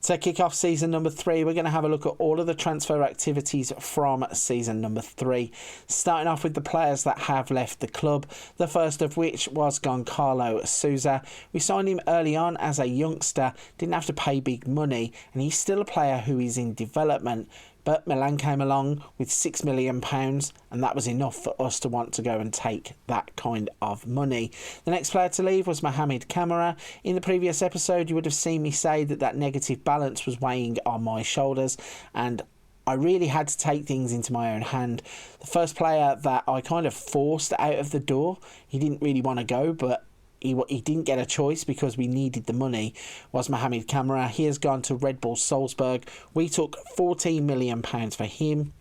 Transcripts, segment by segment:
To kick off season number 3, we're going to have a look at all of the transfer activities from season number 3. Starting off with the players that have left the club, the first of which was Giancarlo Sousa. We signed him early on as a youngster, didn't have to pay big money, and he's still a player who is in development. But Milan came along with £6 million, and that was enough for us to want to go and take that kind of money. The next player to leave was Mohamed Camara. In the previous episode, you would have seen me say that negative balance was weighing on my shoulders, and I really had to take things into my own hand. The first player that I kind of forced out of the door, he didn't really want to go, but he didn't get a choice because we needed the money, was Mohamed Camara. He has gone to Red Bull Salzburg. We took £14 million for him.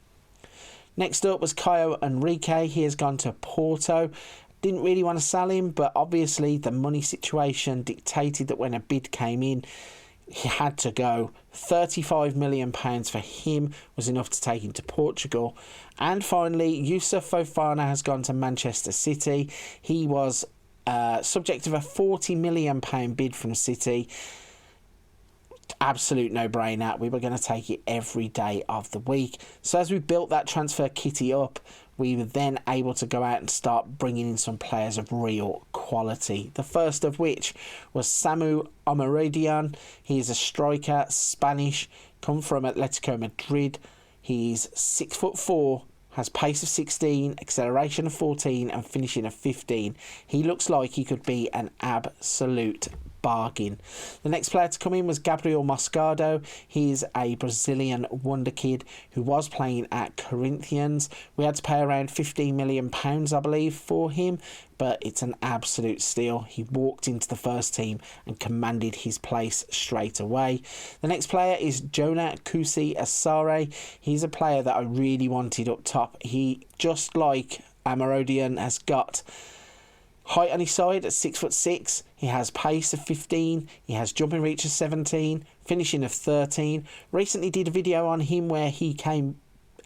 Next up was Caio Henrique. He has gone to Porto. Didn't really want to sell him, but obviously the money situation dictated that when a bid came in, he had to go. £35 million for him was enough to take him to Portugal. And finally, Youssouf Fofana has gone to Manchester City. He was subject of a £40 million bid from City. Absolute no-brainer. We were going to take it every day of the week. So as we built that transfer kitty up, we were then able to go out and start bringing in some players of real quality. The first of which was Samu Omaradian. He is a striker, Spanish, come from Atletico Madrid. He's 6'4", has pace of 16, acceleration of 14 and finishing of 15. He looks like he could be an absolute bargain. The next player to come in was Gabriel Moscardo. He's a Brazilian wonder kid who was playing at Corinthians. We had to pay around £15 million, I believe, for him, but it's an absolute steal. He walked into the first team and commanded his place straight away. The next player is Jonah Kusi Asare. He's a player that I really wanted up top. He, just like Amarodian, has got height on his side at 6'6". He has pace of 15. He has jumping reach of 17. Finishing of 13. Recently did a video on him where he came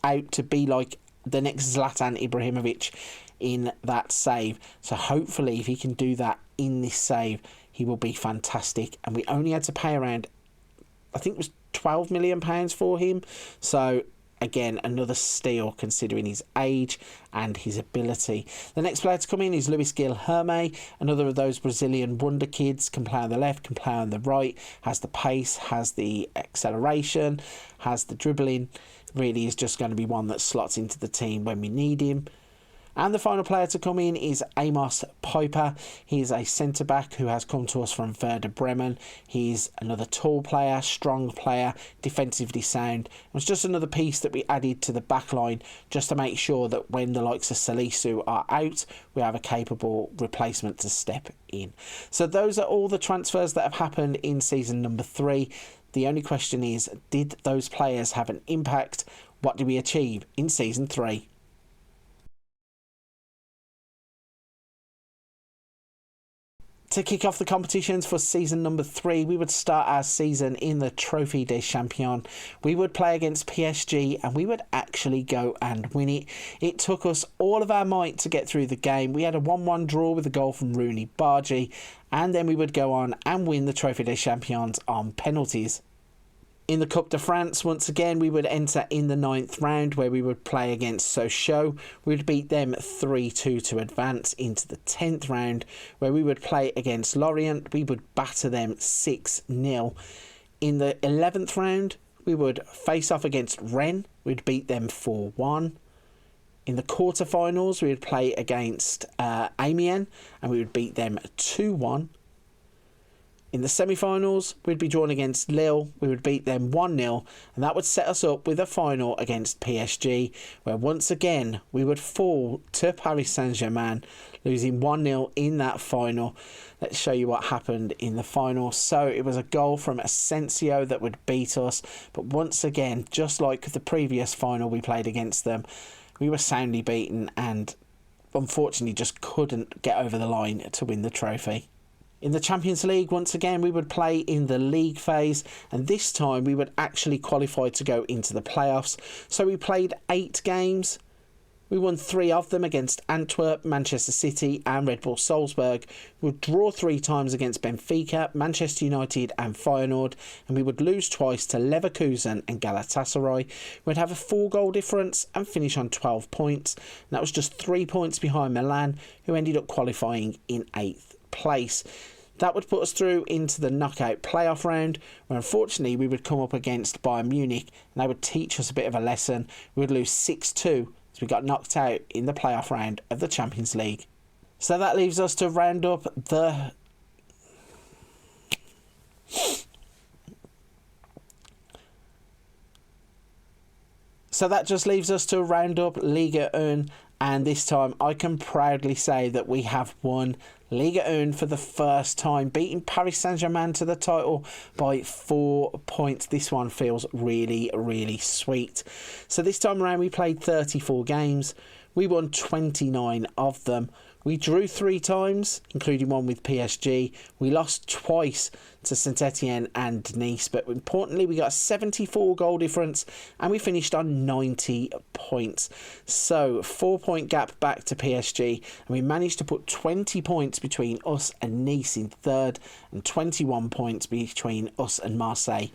out to be like the next Zlatan Ibrahimovic in that save. So hopefully if he can do that in this save, he will be fantastic. And we only had to pay around, I think it was £12 million for him. So again, another steal considering his age and his ability. The next player to come in is Luis Guilherme, another of those Brazilian wonder kids. Can play on the left, can play on the right, has the pace, has the acceleration, has the dribbling. Really is just going to be one that slots into the team when we need him. And the final player to come in is Amos Piper. He is a centre-back who has come to us from Werder Bremen. He's another tall player, strong player, defensively sound. It was just another piece that we added to the back line just to make sure that when the likes of Salisu are out, we have a capable replacement to step in. So those are all the transfers that have happened in season number 3. The only question is, did those players have an impact? What did we achieve in season 3? To kick off the competitions for season number 3, we would start our season in the Trophée des Champions. We would play against PSG and we would actually go and win it. It took us all of our might to get through the game. We had a 1-1 draw with a goal from Rooney Bargy, and then we would go on and win the Trophée des Champions on penalties. In the Coupe de France, once again, we would enter in the 9th round where we would play against Sochaux. We would beat them 3-2 to advance into the 10th round where we would play against Lorient. We would batter them 6-0. In the 11th round, we would face off against Rennes. We'd beat them 4-1. In the quarterfinals, we would play against Amiens and we would beat them 2-1. In the semi-finals, we'd be drawn against Lille. We would beat them 1-0, and that would set us up with a final against PSG, where once again we would fall to Paris Saint-Germain, losing 1-0 in that final. Let's show you what happened in the final. So it was a goal from Asensio that would beat us, but once again, just like the previous final we played against them, we were soundly beaten and unfortunately just couldn't get over the line to win the trophy. In the Champions League, once again, we would play in the league phase, and this time we would actually qualify to go into the playoffs. So we played 8 games. We won 3 of them against Antwerp, Manchester City and Red Bull Salzburg. We would draw 3 times against Benfica, Manchester United and Feyenoord, and we would lose twice to Leverkusen and Galatasaray. We'd have a 4-goal difference and finish on 12 points. And that was just 3 points behind Milan, who ended up qualifying in 8th place. That would put us through into the knockout playoff round, where unfortunately we would come up against Bayern Munich, and they would teach us a bit of a lesson. We would lose 6-2. So we got knocked out in the playoff round of the Champions League. So that leaves us to round up the... So that just leaves us to round up Ligue 1, and this time I can proudly say that we have won Ligue 1 for the first time, beating Paris Saint-Germain to the title by 4 points. This one feels really, really sweet. So this time around we played 34 games. We won 29 of them. We drew 3 times, including one with PSG. We lost twice to Saint-Etienne and Nice, but importantly we got a 74 goal difference and we finished on 90 points. So 4-point gap back to PSG, and we managed to put 20 points between us and Nice in 3rd and 21 points between us and Marseille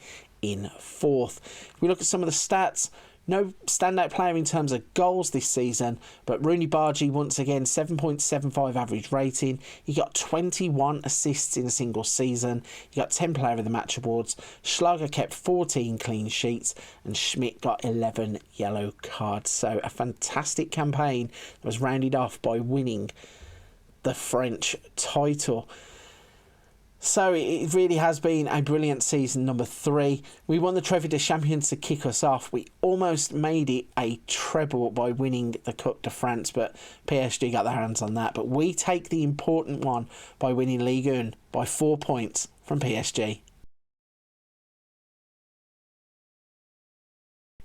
in 4th. If we look at some of the stats, no standout player in terms of goals this season, but Rooney Bargi once again 7.75 average rating. He got 21 assists in a single season. He got 10 player of the match awards. Schlager kept 14 clean sheets and Schmidt got 11 yellow cards. So a fantastic campaign that was rounded off by winning the French title. So it really has been a brilliant season, number 3. We won the Trophée des Champions to kick us off. We almost made it a treble by winning the Coupe de France, but PSG got their hands on that. But we take the important one by winning Ligue 1 by 4 points from PSG.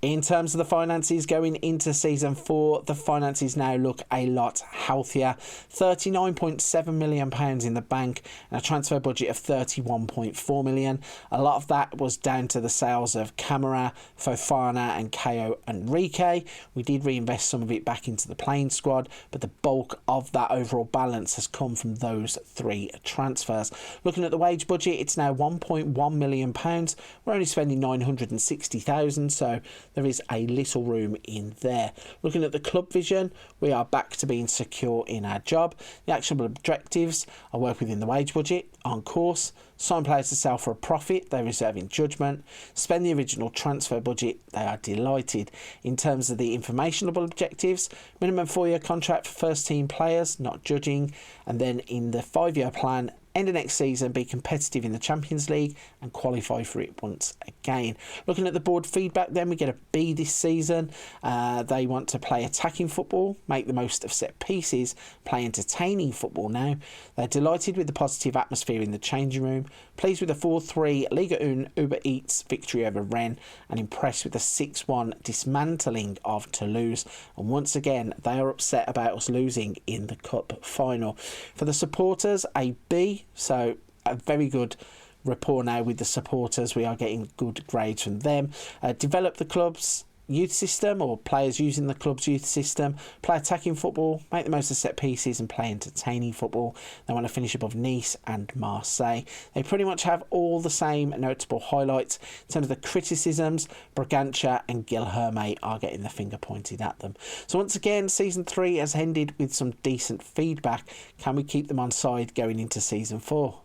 In terms of the finances going into Season 4, the finances now look a lot healthier. £39.7 million in the bank and a transfer budget of £31.4 million. A lot of that was down to the sales of Camara, Fofana and Caio Henrique. We did reinvest some of it back into the playing squad, but the bulk of that overall balance has come from those 3 transfers. Looking at the wage budget, it's now £1.1 million. We're only spending £960,000, so there is a little room in there. Looking at the club vision, we are back to being secure in our job. The actionable objectives are work within the wage budget, on course, sign players to sell for a profit, they reserve in judgment, spend the original transfer budget, they are delighted. In terms of the informational objectives, minimum 4-year contract for first team players, not judging, and then in the 5-year plan, end of next season, be competitive in the Champions League and qualify for it once again. Looking at the board feedback then, we get a B this season. They want to play attacking football, make the most of set pieces, play entertaining football now. They're delighted with the positive atmosphere in the changing room, pleased with the 4-3 Ligue 1 Uber Eats victory over Rennes, and impressed with the 6-1 dismantling of Toulouse. And once again, they are upset about us losing in the cup final. For the supporters, a B. So a very good rapport now with the supporters. We are getting good grades from them. Develop the club's youth system, or players using the club's youth system. Play attacking football, make the most of set pieces and play entertaining football. They want to finish above Nice and Marseille. They pretty much have all the same notable highlights. In terms of the criticisms, Bragança and Guilherme are getting the finger pointed at them. So once again, Season 3 has ended with some decent feedback. Can we keep them on side going into Season 4?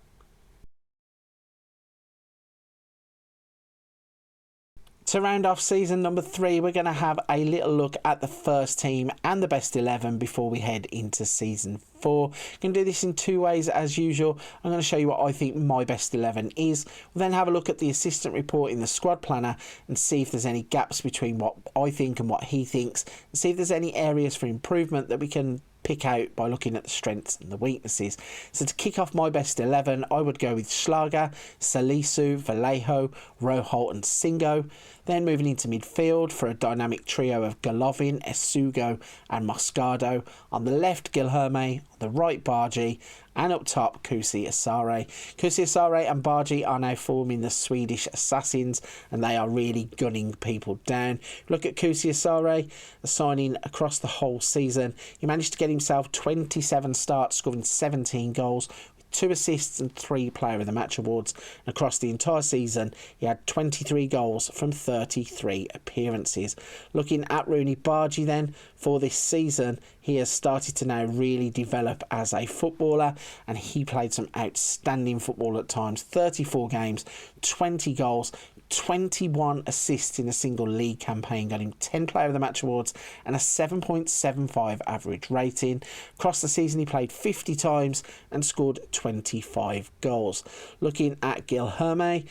To round off season number 3, we're going to have a little look at the first team and the best 11 before we head into season 4. We're going to do this in 2 ways as usual. I'm going to show you what I think my best 11 is. We'll then have a look at the assistant report in the squad planner and see if there's any gaps between what I think and what he thinks, and see if there's any areas for improvement that we can pick out by looking at the strengths and the weaknesses. So to kick off my best 11, I would go with Schlager, Salisu, Vallejo, Roholt and Singo. Then moving into midfield for a dynamic trio of Golovin, Esugo and Moscardo. On the left, Guilherme. On the right, Bargi. And up top, Kusi Asare. Kusi Asare and Bargi are now forming the Swedish Assassins, and they are really gunning people down. Look at Kusi Asare, signing across the whole season. He managed to get himself 27 starts, scoring 17 goals, 2 assists and 3 Player of the Match awards. And across the entire season, he had 23 goals from 33 appearances. Looking at Rooney Bargi then, for this season, he has started to now really develop as a footballer, and he played some outstanding football at times. 34 games, 20 goals, 21 assists in a single league campaign, got him 10 Player of the Match awards and a 7.75 average rating. Across the season, he played 50 times and scored 25 goals. Looking at Guilherme,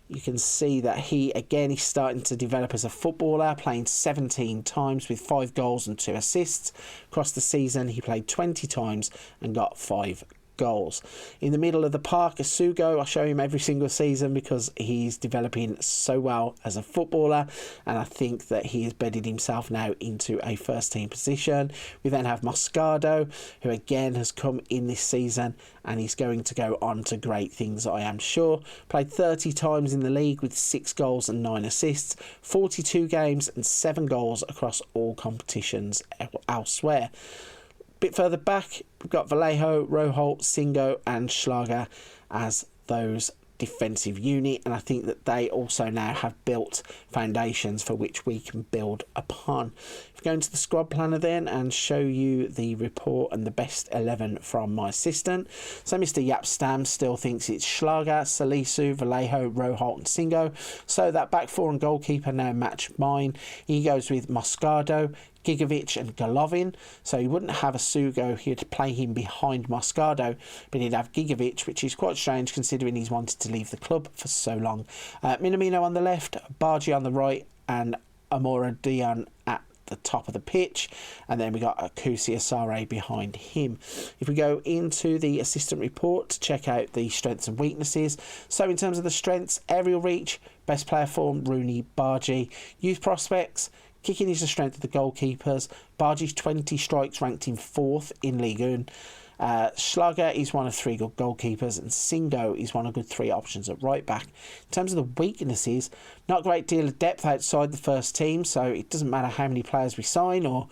you can see that he again is starting to develop as a footballer, playing 17 times with 5 goals and 2 assists. Across the season, he played 20 times and got 5 goals. In the middle of the park, Esugo, I show him every single season because he's developing so well as a footballer, and I think that he has bedded himself now into a first team position. We then have Moscardo, who again has come in this season, and he's going to go on to great things, I am sure. Played 30 times in the league with 6 goals and 9 assists, 42 games and 7 goals across all competitions elsewhere. Bit further back, we've got Vallejo, Roholt, Singo and Schlager as those defensive unit, and I think that they also now have built foundations for which we can build upon. If we go into the squad planner then and show you the report and the best 11 from my assistant. So Mr. Yapstam still thinks it's Schlager, Salisu, Vallejo, Roholt and Singo. So that back four and goalkeeper now match mine. He goes with Moscardo, Gigovic and Golovin. So he wouldn't have a Sugo, he'd play him behind Moscardo, but he'd have Gigovic, which is quite strange considering he's wanted to leave the club for so long. Minamino on the left, Bargi on the right and Amora Dion at the top of the pitch, and then we got Kusi Asare behind him. If we go into the assistant report to check out the strengths and weaknesses, so in terms of the strengths, aerial reach, best player form, Rooney Bargi. Youth prospects, kicking is the strength of the goalkeepers. Bargi's 20 strikes ranked him 4th in Ligue 1. Schlager is one of 3 good goalkeepers, and Singo is one of good 3 options at right back. In terms of the weaknesses, not a great deal of depth outside the first team, so it doesn't matter how many players we sign or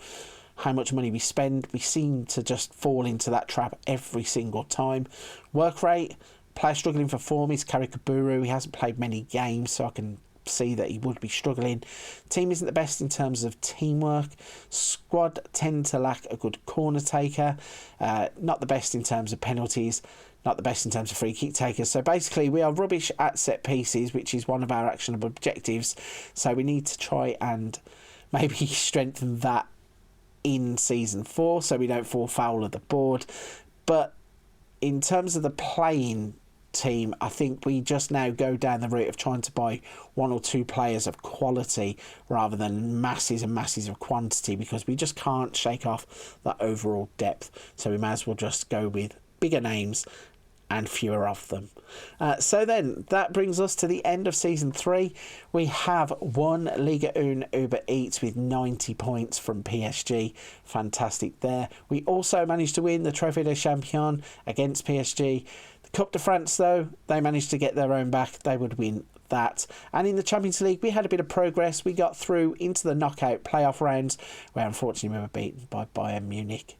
how much money we spend, we seem to just fall into that trap every single time. Work rate, player struggling for form is Karikaburu. He hasn't played many games, so I can see that he would be struggling. Team isn't the best in terms of teamwork. Squad tend to lack a good corner taker. Not the best in terms of penalties. Not the best in terms of free kick takers. So basically we are rubbish at set pieces, which is one of our actionable objectives. So we need to try and maybe strengthen that in season 4 so we don't fall foul of the board. But in terms of the playing team, I think we just now go down the route of trying to buy 1 or 2 players of quality rather than masses and masses of quantity, because we just can't shake off that overall depth. So we may as well just go with bigger names and fewer of them. So then that brings us to the end of season 3. We have won Ligue 1 Uber Eats with 90 points from PSG. Fantastic there. We also managed to win the Trophée des Champions against PSG. The Coupe de France, though, they managed to get their own back. They would win that. And in the Champions League, we had a bit of progress. We got through into the knockout playoff rounds, where unfortunately we were beaten by Bayern Munich.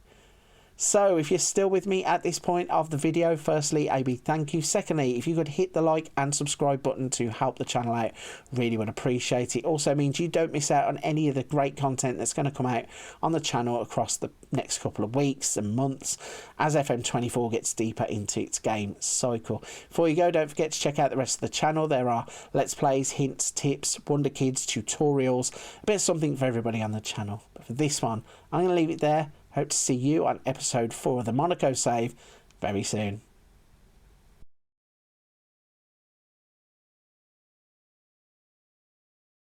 So if you're still with me at this point of the video, firstly, a big thank you. Secondly, if you could hit the like and subscribe button to help the channel out, really would appreciate it. Also means you don't miss out on any of the great content that's going to come out on the channel across the next couple of weeks and months as FM24 gets deeper into its game cycle. Before you go, don't forget to check out the rest of the channel. There are Let's Plays, hints, tips, Wonder Kids, tutorials, a bit of something for everybody on the channel. But for this one, I'm going to leave it there. Hope to see you on episode 4 of the Monaco save very soon.